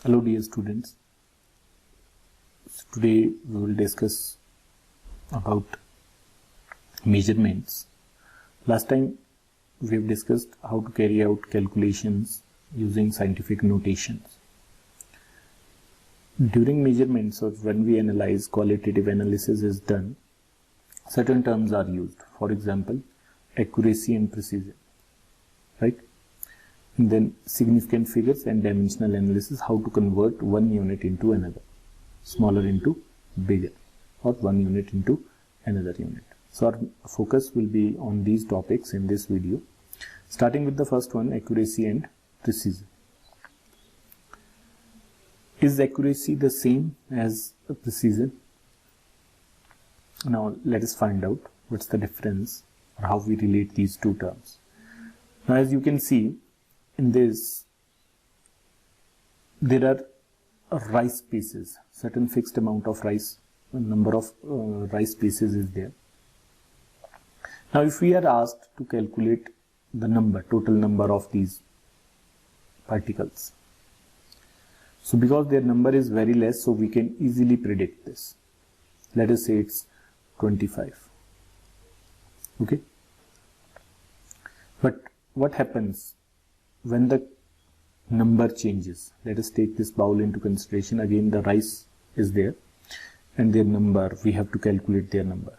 Hello dear students, today we will discuss about measurements. Last time we have discussed how to carry out calculations using scientific notations. During measurements or when we analyze, qualitative analysis is done, certain terms are used. For example, accuracy and precision, right? And then significant figures and dimensional analysis, how to convert one unit into another, smaller into bigger, or one unit into another unit. So our focus will be on these topics in this video, starting with the first one, accuracy and precision. Is accuracy the same as precision? Now let us find out what's the difference or how we relate these two terms. Now as you can see, in this, there are rice pieces, certain fixed amount of rice, number of rice pieces is there. Now if we are asked to calculate the number, total number of these particles, so because their number is very less, so we can easily predict this. Let us say it's 25. Okay. But what happens when the number changes? Let us take this bowl into consideration. Again, the rice is there and their number, we have to calculate their number.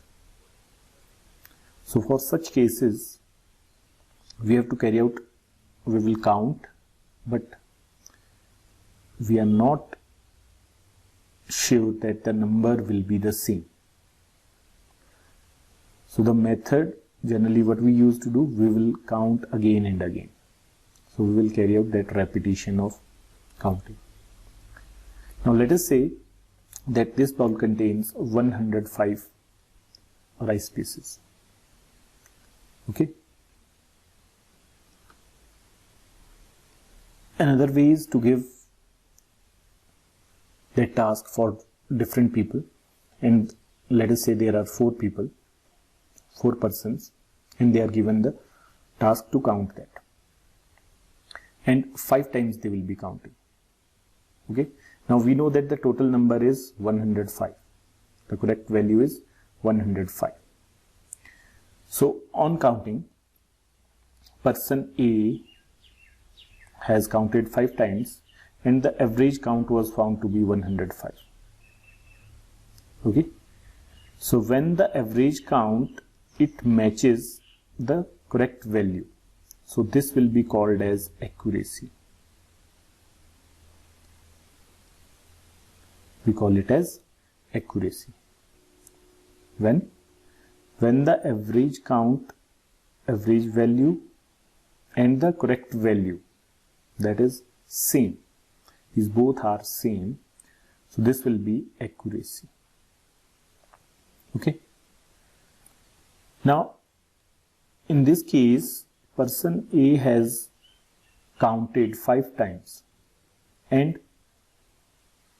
So for such cases, we have to carry out, we will count, but we are not sure that the number will be the same. So the method, generally what we used to do, we will count again and again. So we will carry out that repetition of counting. Now let us say that this bowl contains 105 rice pieces. Okay. Another way is to give that task for different people, and let us say there are 4 people, 4 persons, and they are given the task to count that. And 5 times they will be counting. Okay. Now we know that the total number is 105. The correct value is 105. So on counting, person A has counted 5 times and the average count was found to be 105. Okay. So when the average count, it matches the correct value, so this will be called as accuracy. We call it as accuracy. When the average count, average value and the correct value, that is same, these both are same, so this will be accuracy. Okay. Now in this case, person A has counted 5 times and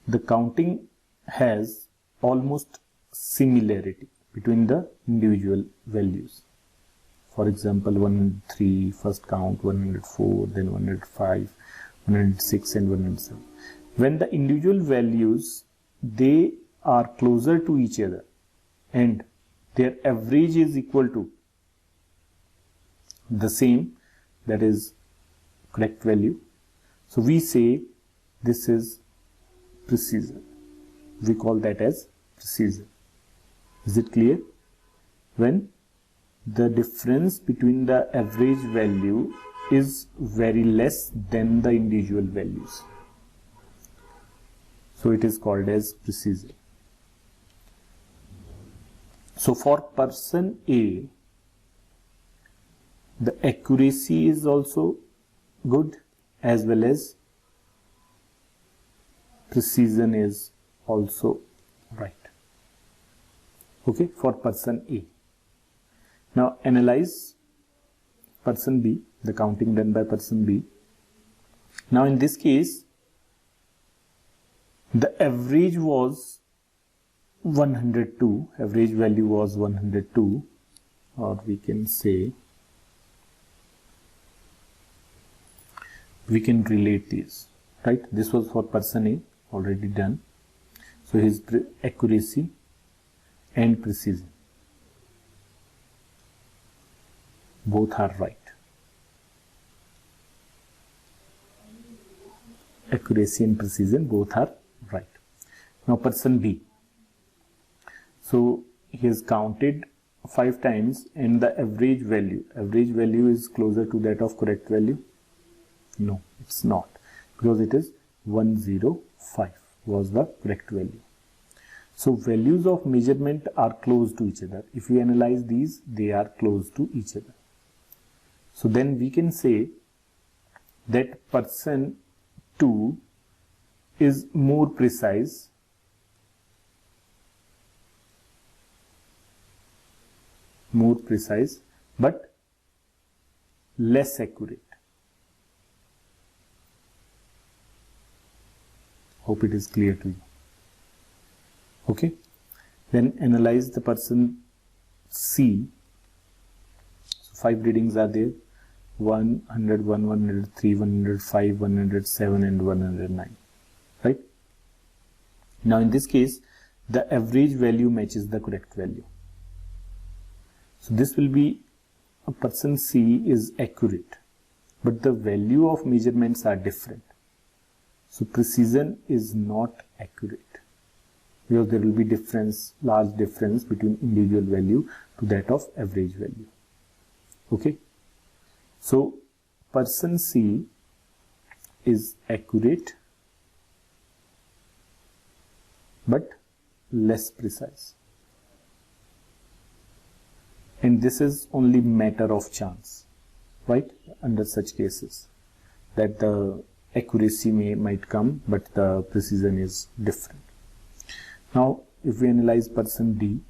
the counting has almost similarity between the individual values. For example, 103 first count, 104, then 105, 106 and 107. When the individual values, they are closer to each other and their average is equal to the same, that is correct value, so we say this is precision. We call that as precision. Is it clear? When the difference between the average value is very less than the individual values, so it is called as precision. So for person A, the accuracy is also good as well as precision is also right. Okay, for person A. Now analyze person B, the counting done by person B. Now in this case, the average was 102, average value was 102, or we can say, we can relate these, right? This was for person A, already done. So his accuracy and precision both are right. Accuracy and precision both are right. Now person B. So he has counted 5 times and the average value is closer to that of correct value. No, it's not, because it is 105 was the correct value. So values of measurement are close to each other. If we analyze these, they are close to each other. So then we can say that person 2 is more precise but less accurate. Hope it is clear to you. Okay, then analyze the person C. So 5 readings are there: 100, 103, 105, 107 and 109, right? Now in this case, the average value matches the correct value. So this will be, a person C is accurate, but the value of measurements are different. So precision is not accurate, because there will be large difference between individual value to that of average value. Okay. So person C is accurate but less precise. And this is only matter of chance, right? Under such cases, that the accuracy might come, but the precision is different. Now, if we analyze person D,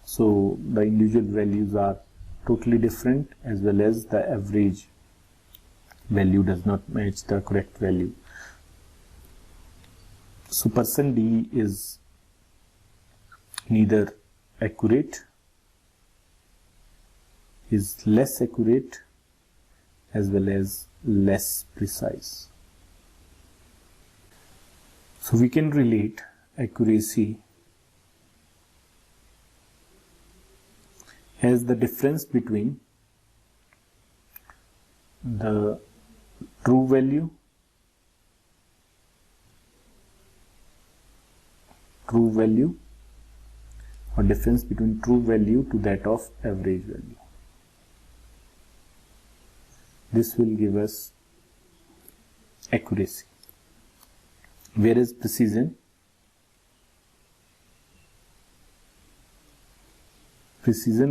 so the individual values are totally different, as well as the average value does not match the correct value. So person D is neither accurate, is less accurate, as well as less precise. So we can relate accuracy as the difference between the true value or difference between true value to that of average value. This will give us accuracy. Whereas precision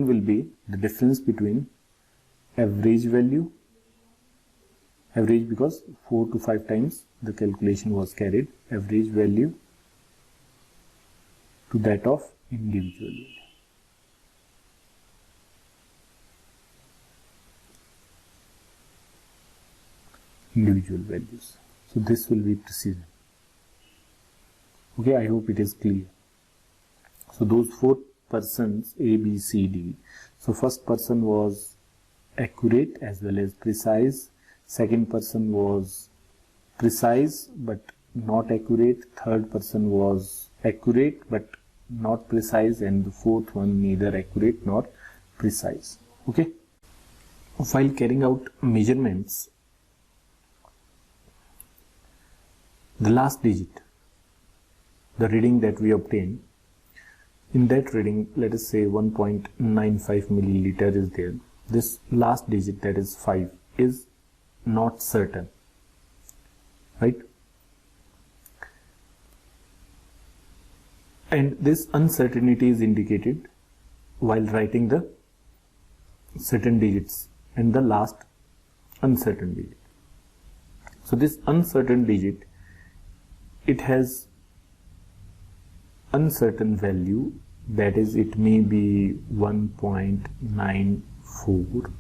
will be the difference between average value, because 4 to 5 times the calculation was carried, average value to that of individual value. Individual values. So this will be precision. Okay, I hope it is clear. So those 4 persons, A, B, C, D. So first person was accurate as well as precise. Second person was precise but not accurate. Third person was accurate but not precise, and the fourth one neither accurate nor precise. Okay. While carrying out measurements, the last digit, the reading that we obtain, in that reading, let us say 1.95 milliliter is there. This last digit, that is 5, is not certain, right? And this uncertainty is indicated while writing the certain digits and the last uncertain digit. So this uncertain digit, it has uncertain value, that is, it may be 1.94,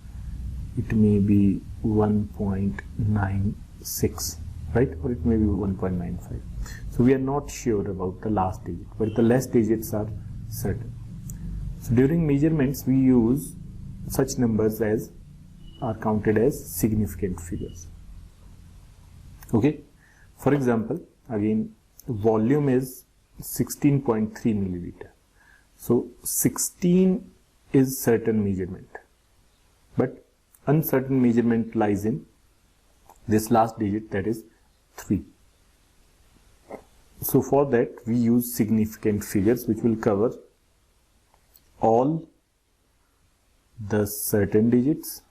it may be 1.96, right? Or it may be 1.95. So we are not sure about the last digit, but the last digits are certain. So during measurements, we use such numbers as are counted as significant figures. Okay. For example, again, volume is 16.3 milliliter. So 16 is certain measurement, but uncertain measurement lies in this last digit, that is 3. So for that we use significant figures, which will cover all the certain digits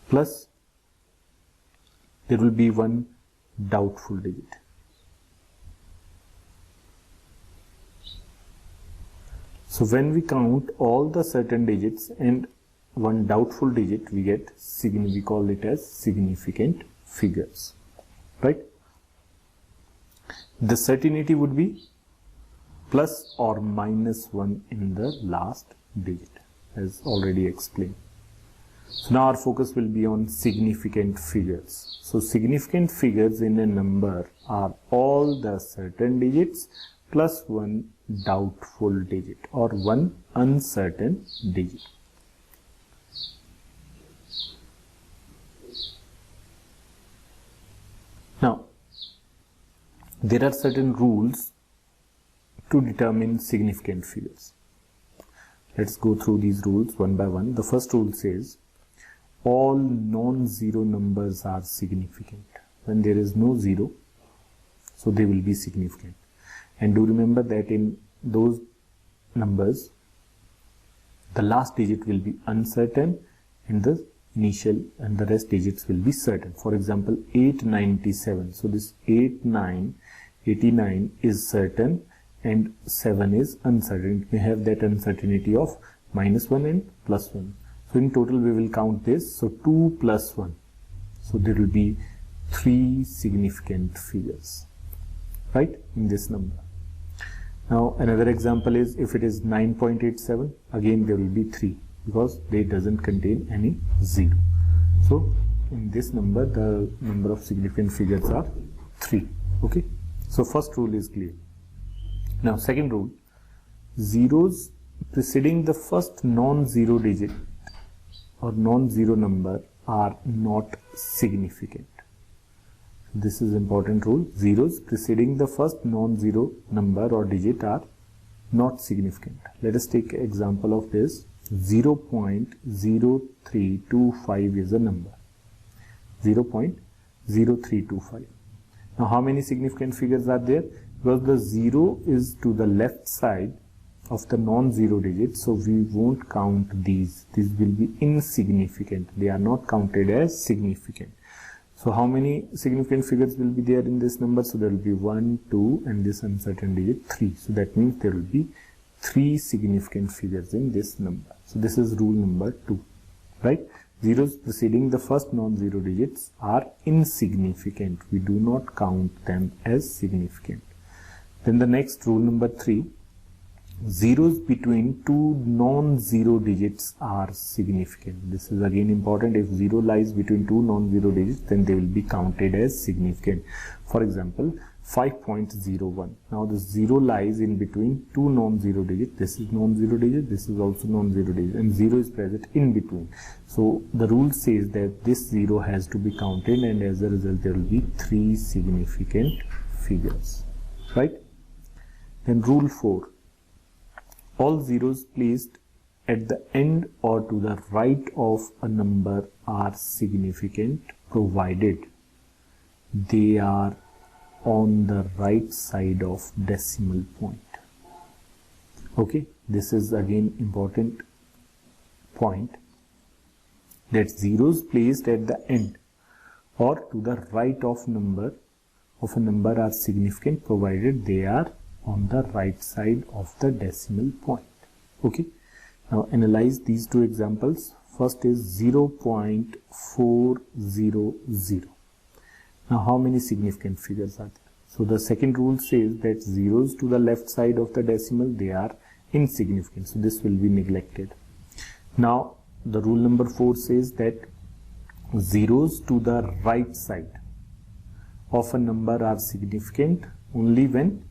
plus there will be one doubtful digit. So when we count all the certain digits and one doubtful digit, we get we call it as significant figures, right? The certainty would be plus or minus 1 in the last digit, as already explained. So now our focus will be on significant figures. So significant figures in a number are all the certain digits plus one doubtful digit or one uncertain digit. Now, there are certain rules to determine significant figures. Let's go through these rules one by one. The first rule says all non-zero numbers are significant. When there is no zero, so they will be significant. And do remember that in those numbers, the last digit will be uncertain and the initial and the rest digits will be certain. For example, 897. So this 89 is certain and 7 is uncertain. It may have that uncertainty of minus 1 and plus 1. So in total we will count this. So 2 plus 1. So there will be 3 significant figures, right, in this number. Now another example is if it is 9.87, again there will be 3 because they doesn't contain any 0. So in this number the number of significant figures are 3. Okay, so first rule is clear. Now second rule, zeros preceding the first non-zero digit or non-zero number are not significant. This is important rule. Zeros preceding the first non-zero number or digit are not significant. Let us take an example of this. 0.0325 is a number. 0.0325. Now how many significant figures are there? Because the 0 is to the left side of the non-zero digit, so we won't count these. These will be insignificant. They are not counted as significant. So how many significant figures will be there in this number? So there will be 1, 2 and this uncertain digit 3. So that means there will be 3 significant figures in this number. So this is rule number 2, right? Zeros preceding the first non-zero digits are insignificant. We do not count them as significant. Then the next rule number 3, zeros between two non-zero digits are significant. This is again important. If 0 lies between two non-zero digits, then they will be counted as significant. For example, 5.01. Now the 0 lies in between two non-zero digits. This is non-zero digit, this is also non-zero digit, and 0 is present in between. So the rule says that this 0 has to be counted, and as a result there will be 3 significant figures, right? Then rule 4. All zeros placed at the end or to the right of a number are significant provided they are on the right side of decimal point. Okay, this is again important point, that zeros placed at the end or to the right of a number are significant provided they are on the right side of the decimal point. Okay, now analyze these two examples. First is 0.400. Now how many significant figures are there? So the second rule says that zeros to the left side of the decimal, they are insignificant, so this will be neglected. Now the rule number 4 says that zeros to the right side of a number are significant only when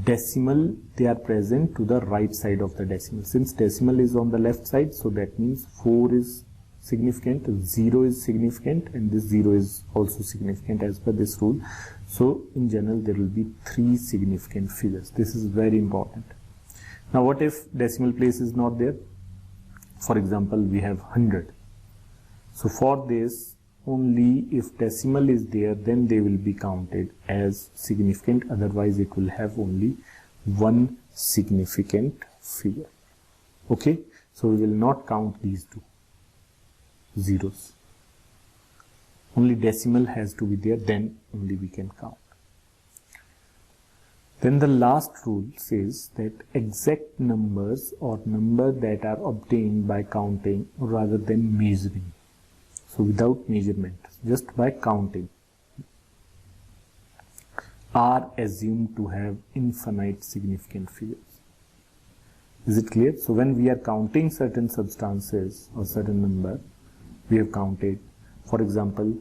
decimal they are present to the right side of the decimal. Since decimal is on the left side, so that means 4 is significant, 0 is significant, and this 0 is also significant as per this rule. So in general there will be 3 significant figures. This is very important. Now what if decimal place is not there? For example, we have 100. So for this, only if decimal is there, then they will be counted as significant, otherwise it will have only one significant figure. Okay, so we will not count these two zeros. Only decimal has to be there, then only we can count. Then the last rule says that exact numbers or number that are obtained by counting rather than measuring. So without measurement, just by counting, are assumed to have infinite significant figures. Is it clear? So when we are counting certain substances or certain number, we have counted, for example,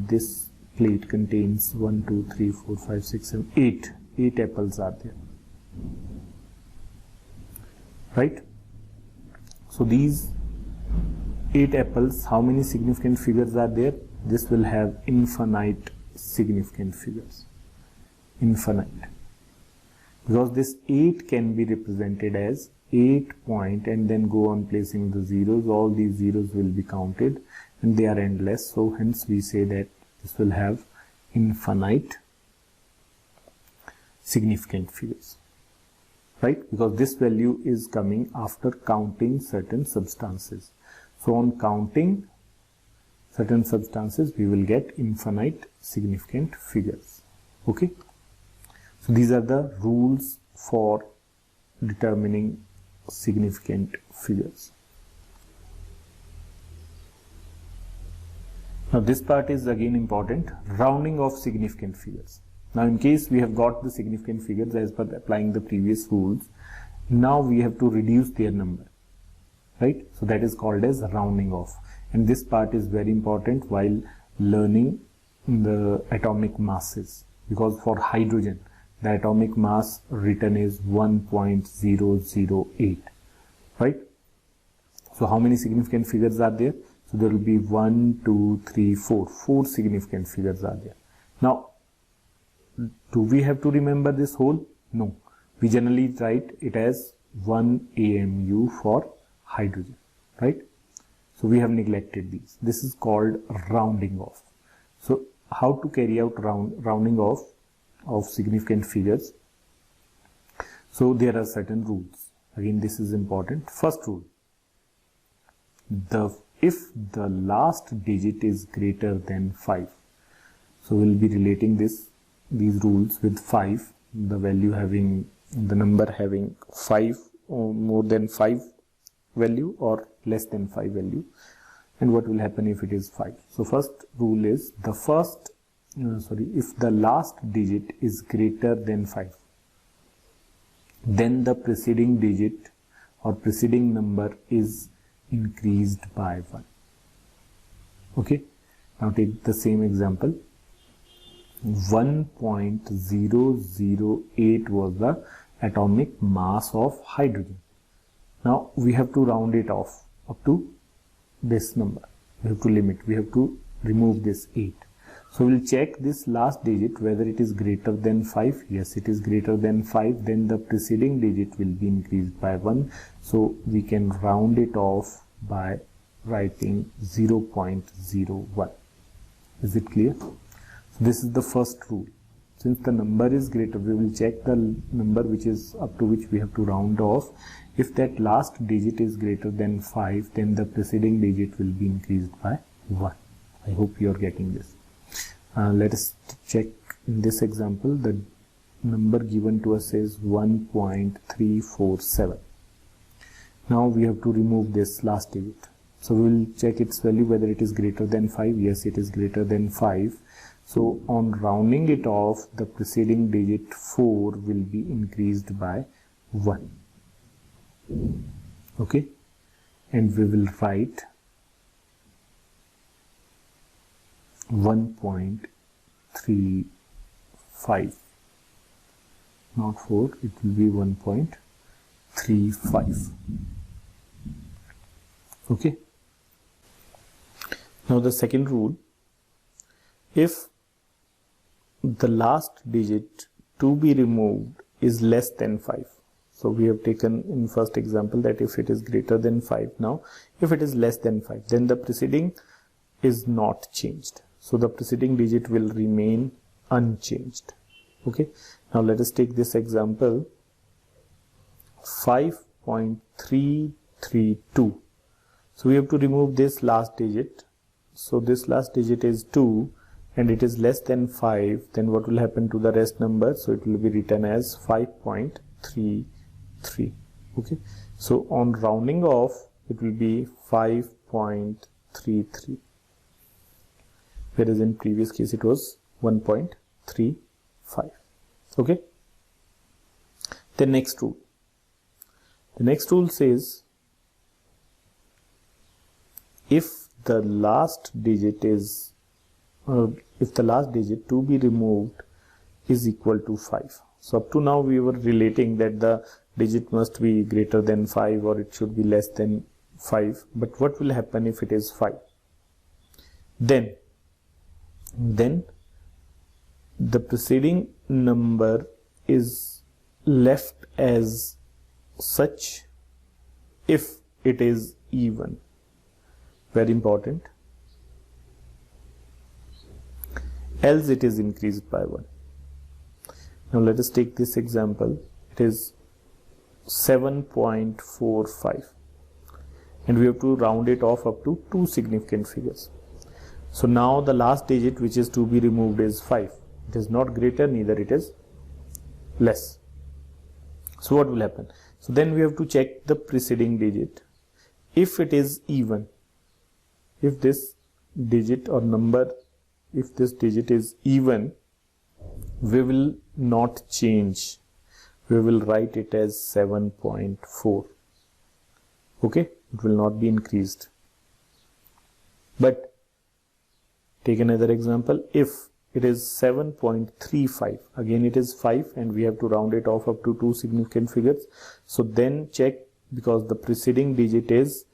this plate contains 1, 2, 3, 4, 5, 6, 7, 8. 8 apples are there. Right? So these 8 apples, how many significant figures are there? This will have infinite significant figures. Infinite. Because this 8 can be represented as 8 point and then go on placing the zeros. All these zeros will be counted and they are endless. So hence we say that this will have infinite significant figures. Right? Because this value is coming after counting certain substances. So on counting certain substances, we will get infinite significant figures. Okay. So these are the rules for determining significant figures. Now this part is again important, rounding of significant figures. Now in case we have got the significant figures as per applying the previous rules, now we have to reduce their number. Right? So that is called as rounding off. And this part is very important while learning the atomic masses. Because for hydrogen, the atomic mass written is 1.008. Right? So how many significant figures are there? So there will be 1, 2, 3, 4. 4 significant figures are there. Now, do we have to remember this whole? No. We generally write it as 1 AMU for hydrogen, right? So we have neglected these. This is called rounding off. So how to carry out rounding off of significant figures? So there are certain rules. Again, this is important. First rule, if the last digit is greater than 5, so we'll be relating these rules with 5, the value having, the number having 5 or more than 5 value or less than 5 value, and what will happen if it is 5. So first rule is if the last digit is greater than 5, then the preceding digit or preceding number is increased by 1. Okay, now take the same example. 1.008 was the atomic mass of hydrogen. Now we have to round it off up to this number. We have to limit. We have to remove this 8. So we'll check this last digit whether it is greater than 5. Yes, it is greater than 5. Then the preceding digit will be increased by 1. So we can round it off by writing 0.01. Is it clear? So this is the first rule. Since the number is greater, we will check the number which is up to which we have to round off. If that last digit is greater than 5, then the preceding digit will be increased by 1. I hope you are getting this. Let us check in this example. The number given to us is 1.347. Now we have to remove this last digit. So we will check its value whether it is greater than 5. Yes, it is greater than 5. So on rounding it off, the preceding digit 4 will be increased by 1. Okay, and we will write 1.35, not 4, it will be 1.35. Okay, Now the second rule, if the last digit to be removed is less than 5. So we have taken in first example that if it is greater than 5, now if it is less than 5, then the preceding is not changed. So the preceding digit will remain unchanged. Okay. Now let us take this example, 5.332. So we have to remove this last digit. So this last digit is 2 and it is less than 5. Then what will happen to the rest number? So it will be written as 5.33. Okay. So on rounding off, it will be 5.33. Whereas in previous case it was 1.35. Okay. The next rule. The next rule says if the last digit is if the last digit to be removed is equal to 5. So up to now we were relating that the digit must be greater than 5 or it should be less than 5. But what will happen if it is 5? Then the preceding number is left as such if it is even. Very important. Else it is increased by 1. Now let us take this example. It is 7.45 and we have to round it off up to 2 significant figures. So now the last digit which is to be removed is 5. It is not greater, neither it is less. So what will happen? So then we have to check the preceding digit. If it is even, if this digit or number, if this digit is even, we will not change. We will write it as 7.4. Okay, it will not be increased. But take another example. If it is 7.35, again it is 5 and we have to round it off up to 2 significant figures. So then check, because the preceding digit is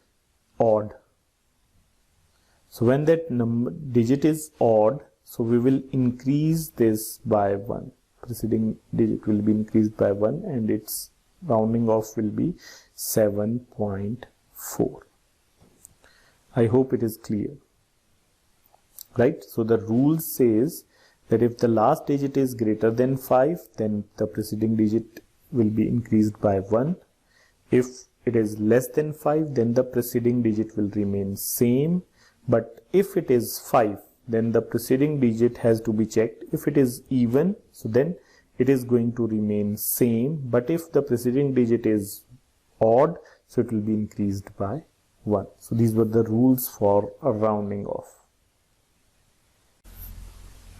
odd. So when that digit is odd, so we will increase this by 1. Preceding digit will be increased by 1 and its rounding off will be 7.4. I hope it is clear. Right? So the rule says that if the last digit is greater than 5, then the preceding digit will be increased by 1. If it is less than 5, then the preceding digit will remain same. But if it is 5, then the preceding digit has to be checked. If it is even, so then it is going to remain same. But if the preceding digit is odd, so it will be increased by 1. So these were the rules for a rounding off.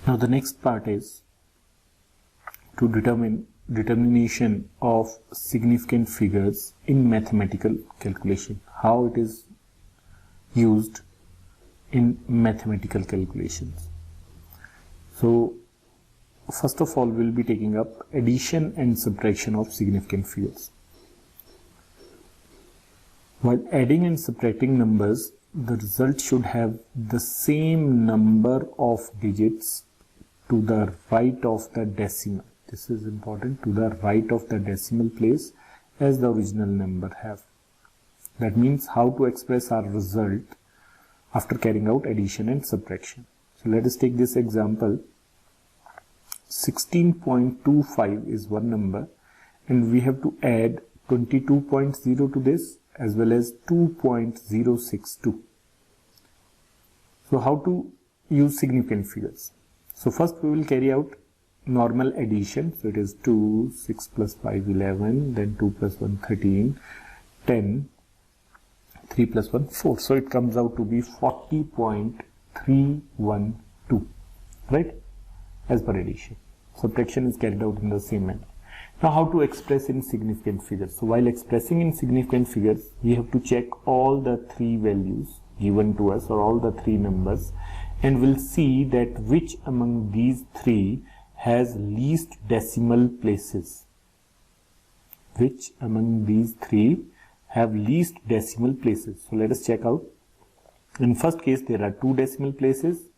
Now the next part is to determination of significant figures in mathematical calculation. How it is used in mathematical calculations. So first of all, we'll be taking up addition and subtraction of significant figures. While adding and subtracting numbers, the result should have the same number of digits to the right of the decimal. This is important, to the right of the decimal place as the original number have. That means how to express our result after carrying out addition and subtraction. So let us take this example. 16.25 is one number and we have to add 22.0 to this as well as 2.062. So how to use significant figures? So first we will carry out normal addition. So it is 2, 6 plus 5, 11, then 2 plus 1, 13, 10, 3 plus 1, 4. So it comes out to be 40.312, right? As per addition. Subtraction is carried out in the same manner. Now how to express in significant figures? So while expressing in significant figures, we have to check all the 3 values given to us or all the 3 numbers, and we'll see that which among these 3 has least decimal places. Which among these 3 have least decimal places. So let us check out. In first case there are 2 decimal places,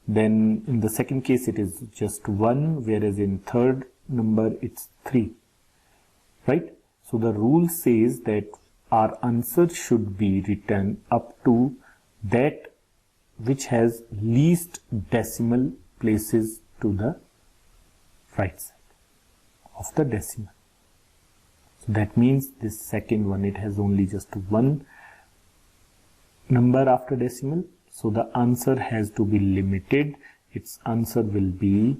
then in the second case it is just 1, whereas in third number it's 3, right? So the rule says that our answer should be written up to that which has least decimal places to the right side of the decimal. So that means this second one, it has only just 1 number after decimal. So the answer has to be limited. Its answer will be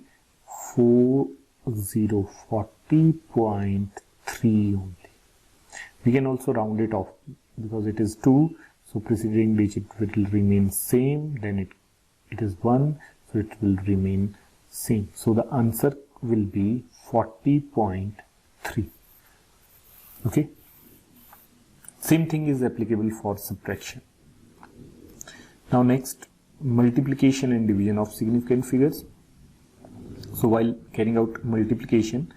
4040.3 only. We can also round it off because it is 2. So preceding digit will remain same. Then it is 1. So it will remain same. So the answer will be 40.3. Okay. Same thing is applicable for subtraction. Now next, multiplication and division of significant figures. So while carrying out multiplication,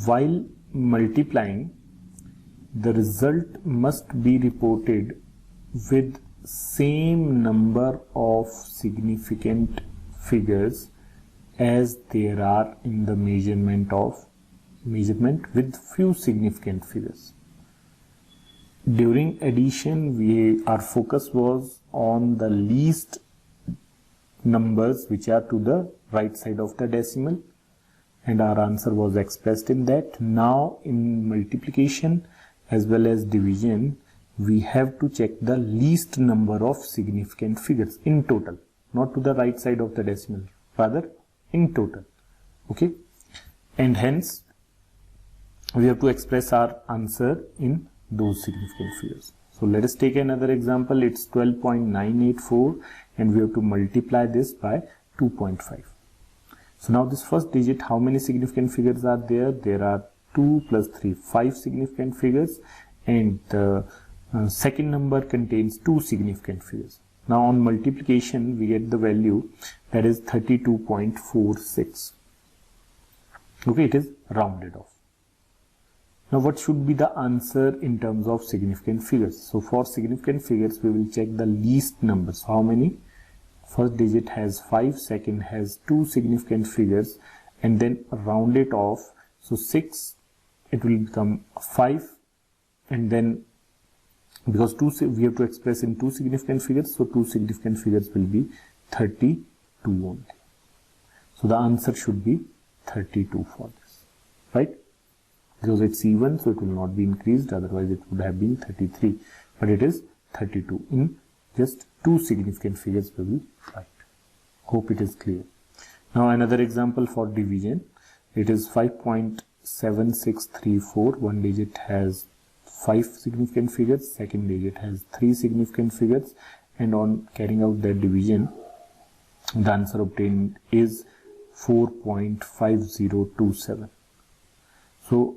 while multiplying, the result must be reported with same number of significant figures as there are in the measurement with few significant figures. During addition, our focus was on the least numbers which are to the right side of the decimal, and our answer was expressed in that. Now in multiplication as well as division, we have to check the least number of significant figures in total, not to the right side of the decimal, rather in total. Okay, and hence we have to express our answer in those significant figures. So let us take another example. It's 12.984 and we have to multiply this by 2.5. So now this first digit, how many significant figures are there? There are 2 plus 3, 5 significant figures, and the second number contains 2 significant figures. Now on multiplication we get the value, that is 32.46. Okay, it is rounded off. Now what should be the answer in terms of significant figures? So for significant figures we will check the least numbers. How many? First digit has 5, second has 2 significant figures, and then round it off. So 6, it will become 5, and then because we have to express in 2 significant figures, so 2 significant figures will be 32 only. So the answer should be 32 for this, right? Because it's even, so it will not be increased, otherwise it would have been 33, but it is 32. In just 2 significant figures we will write. Hope it is clear. Now another example for division. It is 5.7634. One digit has 5 significant figures, second digit has 3 significant figures, and on carrying out that division, the answer obtained is 4.5027. So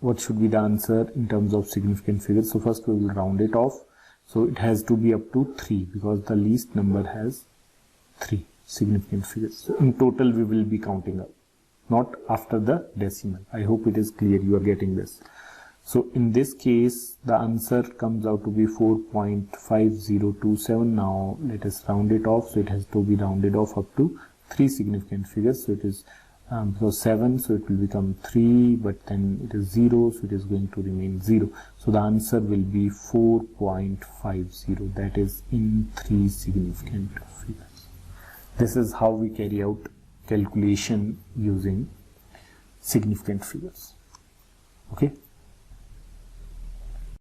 what should be the answer in terms of significant figures? So first we will round it off. So it has to be up to 3 because the least number has 3 significant figures. So in total we will be counting up, not after the decimal. I hope it is clear, you are getting this. So in this case the answer comes out to be 4.5027. Now let us round it off. So it has to be rounded off up to 3 significant figures. So it is so 7, so it will become 3, but then it is 0, so it is going to remain 0. So the answer will be 4.50, that is in 3 significant figures. This is how we carry out calculation using significant figures. Okay.